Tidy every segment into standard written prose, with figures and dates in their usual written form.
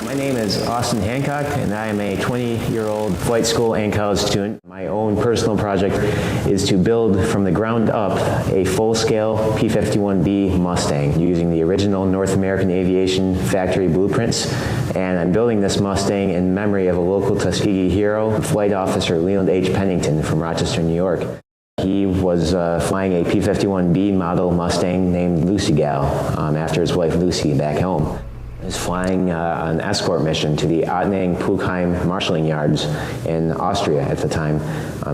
My name is Austin Hancock, and I am a 20-year-old flight school and college student. My own personal project is to build from the ground up a full-scale P-51B Mustang using the original North American Aviation factory blueprints. And I'm building this Mustang in memory of a local Tuskegee hero, Flight Officer Leland Pennington from Rochester, New York. He was flying a P-51B model Mustang named Lucy Gal after his wife Lucy back home. He was flying an escort mission to the Ottenang-Puchheim marshalling yards in Austria at the time,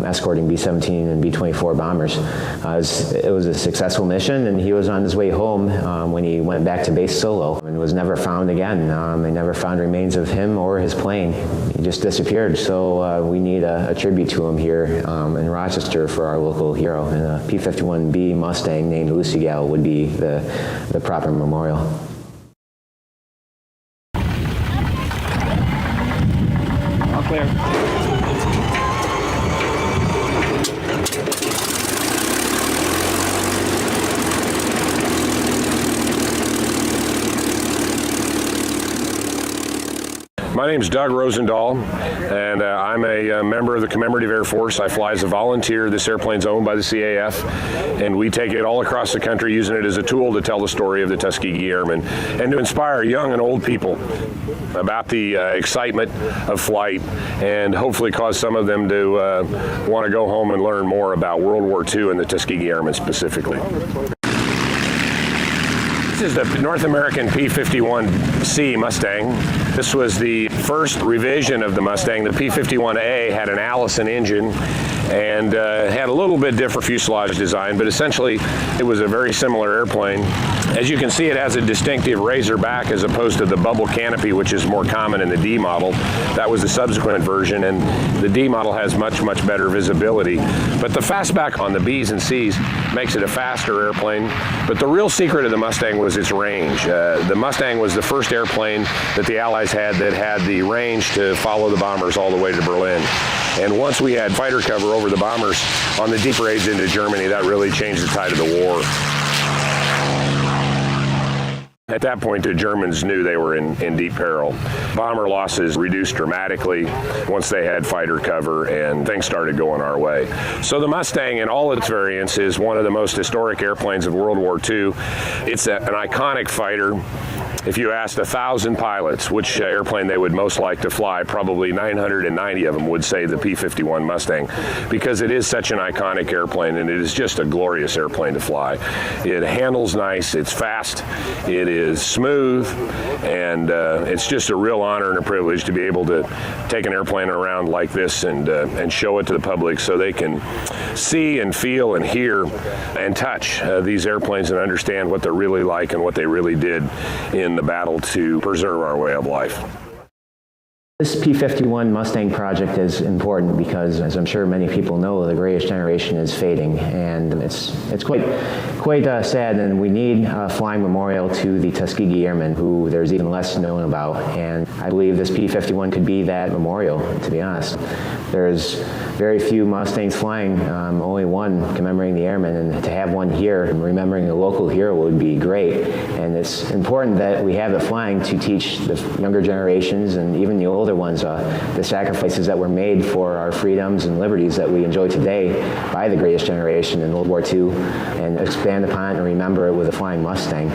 escorting B-17 and B-24 bombers. It was a successful mission, and he was on his way home when he went back to base solo and was never found again. They never found remains of him or his plane. He just disappeared, so we need a tribute to him here in Rochester for our local hero. And a P-51B Mustang named Lucy Gal would be the proper memorial. Clear. My name is Doug Rosendahl, and I'm a member of the Commemorative Air Force. I fly as a volunteer. This airplane's owned by the CAF, and we take it all across the country using it as a tool to tell the story of the Tuskegee Airmen and to inspire young and old people about the excitement of flight and hopefully cause some of them to want to go home and learn more about World War II and the Tuskegee Airmen specifically. This is the North American P-51C Mustang. This was the first revision of the Mustang. The P-51A had an Allison engine and had a little bit different fuselage design, but essentially it was a very similar airplane. As you can see, it has a distinctive razor back as opposed to the bubble canopy, which is more common in the D model. That was the subsequent version, and the D model has much better visibility. But the fastback on the B's and C's makes it a faster airplane. But the real secret of the Mustang was its range. The Mustang was the first airplane that the Allies had that had the range to follow the bombers all the way to Berlin. And once we had fighter cover over the bombers on the deep raids into Germany, that really changed the tide of the war. At that point, the Germans knew they were in deep peril. Bomber losses reduced dramatically once they had fighter cover, and things started going our way. So the Mustang, in all its variants, is one of the most historic airplanes of World War II. It's an iconic fighter. If you asked 1,000 pilots which airplane they would most like to fly, probably 990 of them would say the P-51 Mustang, because it is such an iconic airplane, and it is just a glorious airplane to fly. It handles nice, it's fast, it is smooth, and it's just a real honor and a privilege to be able to take an airplane around like this and show it to the public so they can see and feel and hear and touch these airplanes and understand what they're really like and what they really did in the battle to preserve our way of life. This P-51 Mustang project is important because, as I'm sure many people know, the greatest generation is fading, and it's quite sad, and we need a flying memorial to the Tuskegee Airmen, who there's even less known about, and I believe this P-51 could be that memorial, to be honest. There's very few Mustangs flying, only one commemorating the airmen, and to have one here remembering a local hero would be great, and it's important that we have it flying to teach the younger generations and even the older ones the sacrifices that were made for our freedoms and liberties that we enjoy today by the greatest generation in World War II, and expand upon it and remember it with a flying Mustang.